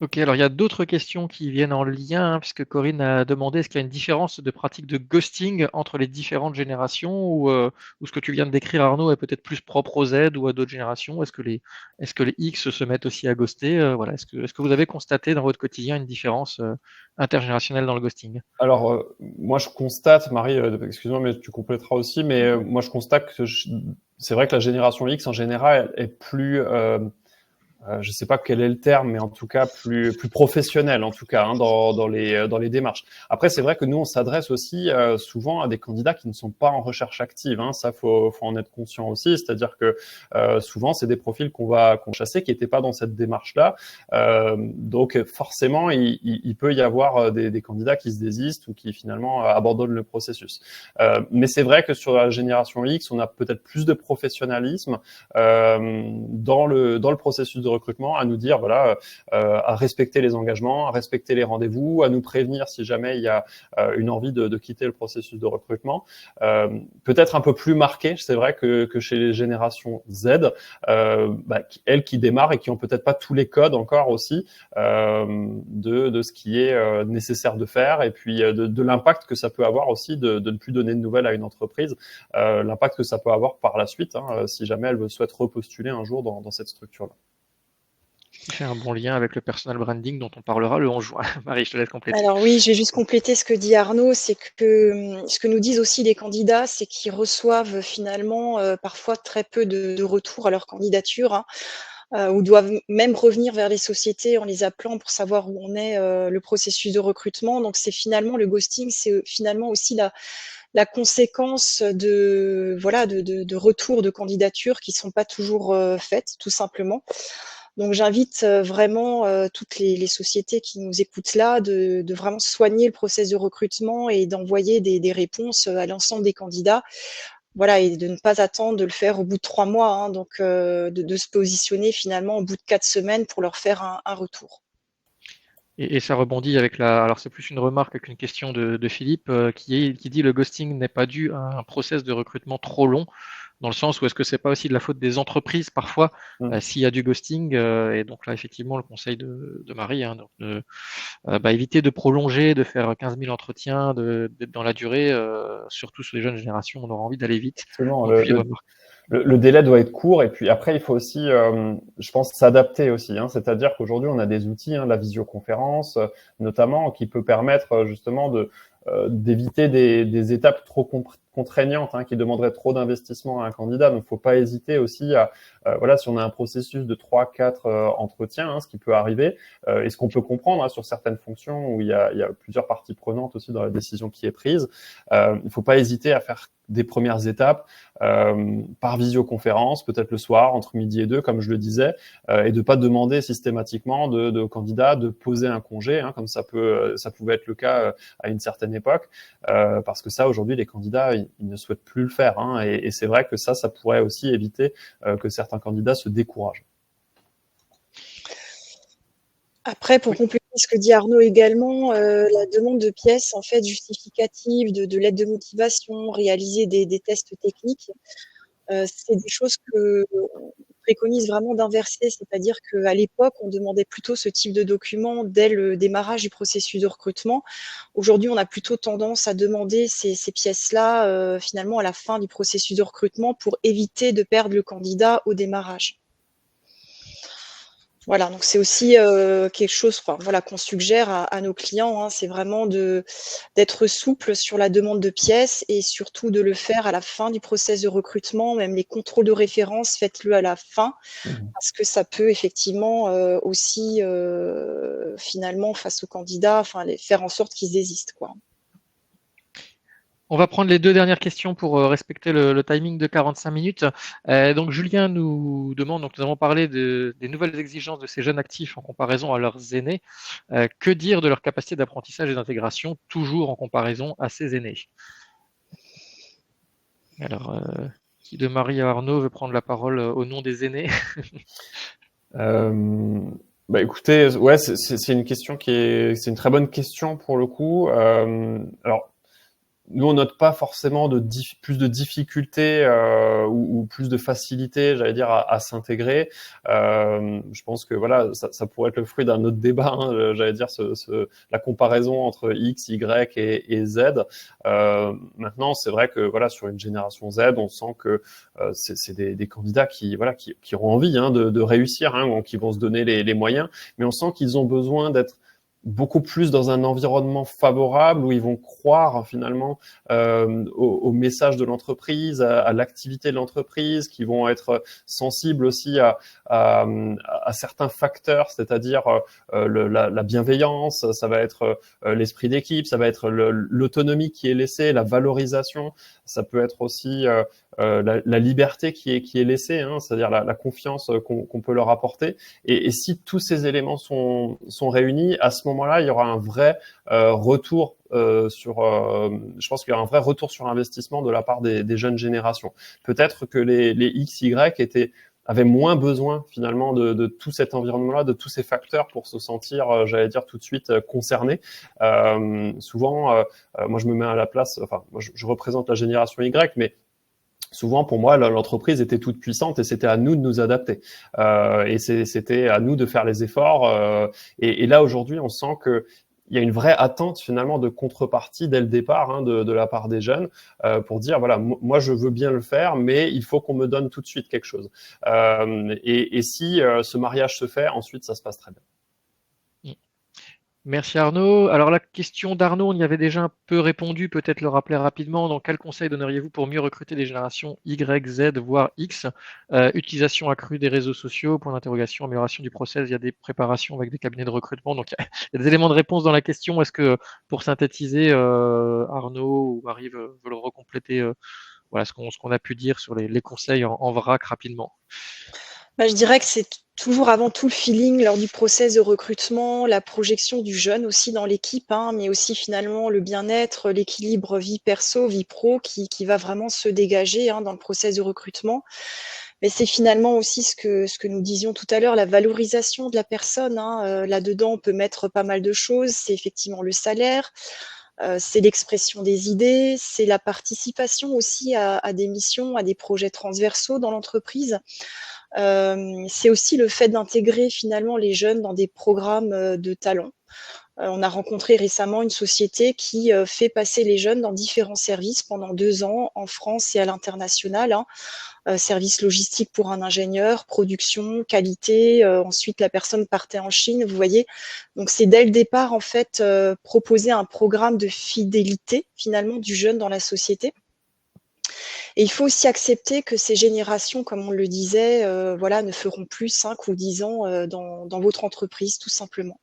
Ok, alors il y a d'autres questions qui viennent en lien, hein, puisque Corinne a demandé est-ce qu'il y a une différence de pratique de ghosting entre les différentes générations ou ce que tu viens de décrire, Arnaud, est peut-être plus propre aux Z ou à d'autres générations? Est-ce que les X se mettent aussi à ghoster? Voilà, est-ce que vous avez constaté dans votre quotidien une différence intergénérationnelle dans le ghosting? Alors, moi, je constate, Marie, excuse-moi, mais tu compléteras aussi, mais moi, je constate que c'est vrai que la génération X, en général, est plus je ne sais pas quel est le terme, mais en tout cas plus professionnel, en tout cas, hein, dans les démarches. Après, c'est vrai que nous, on s'adresse aussi souvent à des candidats qui ne sont pas en recherche active. Hein. Ça, faut en être conscient aussi. C'est-à-dire que souvent, c'est des profils qu'on chasser qui n'étaient pas dans cette démarche-là. Donc, forcément, il peut y avoir des candidats qui se désistent ou qui finalement abandonnent le processus. Mais c'est vrai que sur la génération X, on a peut-être plus de professionnalisme dans le processus de recrutement, à nous dire voilà, à respecter les engagements, à respecter les rendez-vous, à nous prévenir si jamais il y a une envie de quitter le processus de recrutement. Peut-être un peu plus marqué, c'est vrai que chez les générations Z, elles qui démarrent et qui ont peut-être pas tous les codes encore aussi de ce qui est nécessaire de faire, et puis de l'impact que ça peut avoir aussi de ne plus donner de nouvelles à une entreprise, l'impact que ça peut avoir par la suite, hein, si jamais elle souhaite repostuler un jour dans cette structure-là. Ce qui fait un bon lien avec le personal branding dont on parlera le 11 juin. Marie, je te laisse compléter. Alors oui, je vais juste compléter ce que dit Arnaud, c'est que ce que nous disent aussi les candidats, c'est qu'ils reçoivent finalement parfois très peu de retours à leur candidature, hein, ou doivent même revenir vers les sociétés en les appelant pour savoir où on est le processus de recrutement. Donc c'est finalement le ghosting, c'est finalement aussi la conséquence de retours de candidatures qui sont pas toujours faites, tout simplement. Donc j'invite vraiment toutes les sociétés qui nous écoutent là de vraiment soigner le process de recrutement et d'envoyer des réponses à l'ensemble des candidats. Voilà, et de ne pas attendre de le faire au bout de 3 mois, hein, donc de se positionner finalement au bout de 4 semaines pour leur faire un retour. Et ça rebondit avec alors c'est plus une remarque qu'une question de Philippe qui dit le ghosting n'est pas dû à un process de recrutement trop long, dans le sens où est-ce que c'est pas aussi de la faute des entreprises parfois s'il y a du ghosting, et donc là effectivement le conseil de Marie, hein, donc éviter de prolonger, de faire 15 000 entretiens, d'être dans la durée, surtout sur les jeunes générations, on aura envie d'aller vite. Absolument. Donc, Le délai doit être court, et puis après il faut aussi, je pense, s'adapter aussi, hein. C'est-à-dire qu'aujourd'hui on a des outils, hein, la visioconférence notamment, qui peut permettre justement d'éviter des étapes trop contraignantes, hein, qui demanderaient trop d'investissement à un candidat. Donc, faut pas hésiter aussi à, si on a un processus de 3-4 entretiens, hein, ce qui peut arriver, et ce qu'on peut comprendre, hein, sur certaines fonctions où il y a plusieurs parties prenantes aussi dans la décision qui est prise, il faut pas hésiter à faire des premières étapes par visioconférence, peut-être le soir, entre midi et 2, comme je le disais, et de pas demander systématiquement de candidats de poser un congé, hein, comme ça pouvait être le cas à une certaine époque, parce que ça, aujourd'hui, les candidats, ils ne souhaitent plus le faire, hein, et c'est vrai que ça pourrait aussi éviter que certains candidats se découragent. Après, pour compléter ce que dit Arnaud également, la demande de pièces en fait justificatives, de lettres de motivation, réaliser des tests techniques, c'est des choses qu'on préconise vraiment d'inverser. C'est-à-dire qu'à l'époque, on demandait plutôt ce type de documents dès le démarrage du processus de recrutement. Aujourd'hui, on a plutôt tendance à demander ces pièces-là finalement à la fin du processus de recrutement pour éviter de perdre le candidat au démarrage. Voilà, donc c'est aussi quelque chose qu'on suggère à nos clients, hein, c'est vraiment d'être souple sur la demande de pièces et surtout de le faire à la fin du process de recrutement. Même les contrôles de référence, faites-le à la fin, parce que ça peut effectivement aussi finalement face aux candidats, faire en sorte qu'ils désistent, quoi. On va prendre les 2 dernières questions pour respecter le timing de 45 minutes. Donc Julien nous demande, donc nous avons parlé des nouvelles exigences de ces jeunes actifs en comparaison à leurs aînés. Que dire de leur capacité d'apprentissage et d'intégration, toujours en comparaison à ces aînés? Alors, qui de Marie à Arnaud veut prendre la parole au nom des aînés? Écoutez, ouais, c'est une question c'est une très bonne question pour le coup. Alors, nous, on note pas forcément plus de difficultés ou plus de facilité, j'allais dire, à s'intégrer. Je pense que voilà, ça pourrait être le fruit d'un autre débat, hein, j'allais dire, la comparaison entre X, Y et Z. Maintenant, c'est vrai que voilà, sur une génération Z, on sent que c'est des candidats qui auront envie, hein, de réussir, hein, qui vont se donner les moyens, mais on sent qu'ils ont besoin d'être beaucoup plus dans un environnement favorable où ils vont croire finalement au message de l'entreprise, à l'activité de l'entreprise, qui vont être sensibles aussi à certains facteurs, c'est-à-dire la bienveillance, ça va être l'esprit d'équipe, ça va être l'autonomie qui est laissée, la valorisation, ça peut être aussi la liberté qui est laissée, hein, c'est-à-dire la confiance qu'on peut leur apporter. Et si tous ces éléments sont réunis, à ce moment-là, il y aura un vrai retour je pense qu'il y aura un vrai retour sur investissement de la part des jeunes générations. Peut-être que les XY avaient moins besoin finalement de tout cet environnement-là, de tous ces facteurs pour se sentir, j'allais dire tout de suite, concernés. Souvent, moi je me mets à la place, enfin, moi je représente la génération Y, mais souvent, pour moi, l'entreprise était toute puissante et c'était à nous de nous adapter. Et c'était à nous de faire les efforts. Et là, aujourd'hui, on sent que il y a une vraie attente finalement de contrepartie dès le départ, hein, de la part des jeunes pour dire voilà, moi je veux bien le faire, mais il faut qu'on me donne tout de suite quelque chose. Et si ce mariage se fait, ensuite ça se passe très bien. Merci Arnaud. Alors la question d'Arnaud, on y avait déjà un peu répondu, peut-être le rappeler rapidement. Donc quel conseil donneriez-vous pour mieux recruter les générations Y, Z, voire X? Utilisation accrue des réseaux sociaux, point d'interrogation, amélioration du process, il y a des préparations avec des cabinets de recrutement. Donc il y a des éléments de réponse dans la question. Est-ce que pour synthétiser, Arnaud ou Marie veulent recompléter voilà, ce qu'on a pu dire sur les conseils en vrac rapidement? Je dirais que c'est toujours avant tout le feeling lors du process de recrutement, la projection du jeune aussi dans l'équipe, hein, mais aussi finalement le bien-être, l'équilibre vie perso, vie pro qui va vraiment se dégager hein, dans le process de recrutement. Mais c'est finalement aussi ce que nous disions tout à l'heure, la valorisation de la personne. Hein. Là-dedans, on peut mettre pas mal de choses. C'est effectivement le salaire, c'est l'expression des idées, c'est la participation aussi à des missions, à des projets transversaux dans l'entreprise. C'est aussi le fait d'intégrer finalement les jeunes dans des programmes de talent. On a rencontré récemment une société qui fait passer les jeunes dans différents services pendant 2 ans en France et à l'international. Hein. Service logistique pour un ingénieur, production, qualité. Ensuite, la personne partait en Chine, vous voyez. Donc, c'est dès le départ, en fait, proposer un programme de fidélité, finalement, du jeune dans la société. Et il faut aussi accepter que ces générations, comme on le disait, voilà, ne feront plus 5 ou 10 ans dans votre entreprise, tout simplement.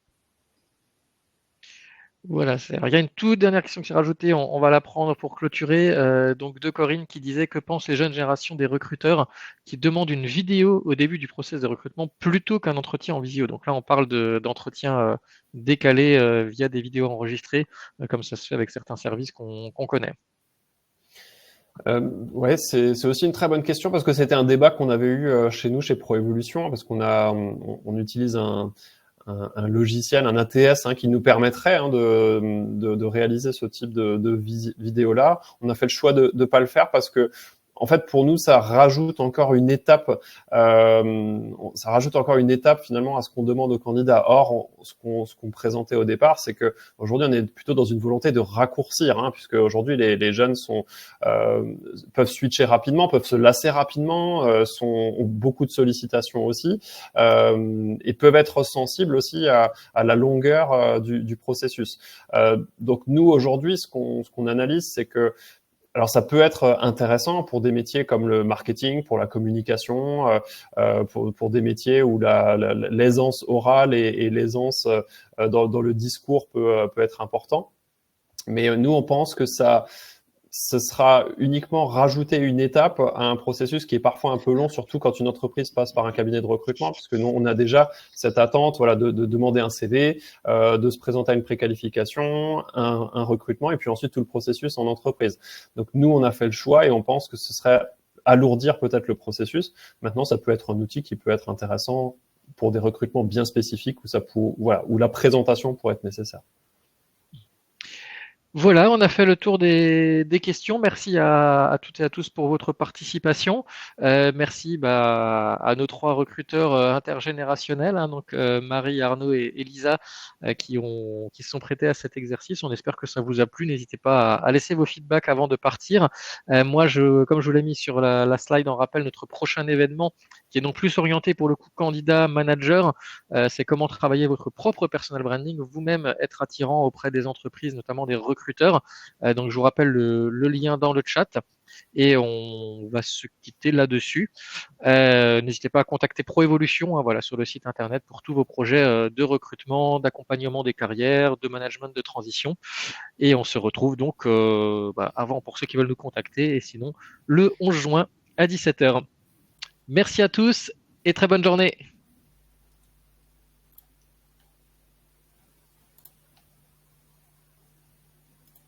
Voilà, alors, il y a une toute dernière question qui s'est rajoutée, on va la prendre pour clôturer. Donc de Corinne qui disait que pensent les jeunes générations des recruteurs qui demandent une vidéo au début du process de recrutement plutôt qu'un entretien en visio. Donc là, on parle d'entretien décalé via des vidéos enregistrées, comme ça se fait avec certains services qu'on connaît. Ouais, c'est aussi une très bonne question parce que c'était un débat qu'on avait eu chez nous, chez Proévolution, parce on utilise un logiciel, un ATS hein, qui nous permettrait hein, de réaliser ce type de vidéo-là. On a fait le choix de ne pas le faire parce que en fait, pour nous, ça rajoute encore une étape. Finalement à ce qu'on demande aux candidats. Or, ce qu'on présentait au départ, c'est que aujourd'hui, on est plutôt dans une volonté de raccourcir, hein, puisque aujourd'hui, les jeunes peuvent switcher rapidement, peuvent se lasser rapidement, ont beaucoup de sollicitations aussi, et peuvent être sensibles aussi à la longueur du processus. Donc nous, aujourd'hui, ce qu'on analyse, c'est que alors ça peut être intéressant pour des métiers comme le marketing, pour la communication, pour des métiers où l'aisance orale et l'aisance dans le discours peut être important. Mais nous, on pense que ce sera uniquement rajouter une étape à un processus qui est parfois un peu long, surtout quand une entreprise passe par un cabinet de recrutement, parce que nous, on a déjà cette attente, voilà, de demander un CV, de se présenter à une préqualification, un recrutement, et puis ensuite tout le processus en entreprise. Donc nous, on a fait le choix et on pense que ce serait alourdir peut-être le processus. Maintenant, ça peut être un outil qui peut être intéressant pour des recrutements bien spécifiques où la présentation pourrait être nécessaire. Voilà, on a fait le tour des questions. Merci à toutes et à tous pour votre participation. Merci à nos 3 recruteurs intergénérationnels, hein, donc Marie, Arnaud et Elisa, qui se sont prêtés à cet exercice. On espère que ça vous a plu. N'hésitez pas à laisser vos feedbacks avant de partir. Moi, comme je vous l'ai mis sur la slide en rappel, notre prochain événement qui est donc plus orienté pour le coup candidat, manager. C'est comment travailler votre propre personal branding, vous-même être attirant auprès des entreprises, notamment des recruteurs. Donc je vous rappelle le lien dans le chat et on va se quitter là-dessus. N'hésitez pas à contacter Proevolution, hein, voilà, sur le site internet pour tous vos projets de recrutement, d'accompagnement des carrières, de management de transition. Et on se retrouve donc avant pour ceux qui veulent nous contacter et sinon le 11 juin à 17h. Merci à tous et très bonne journée.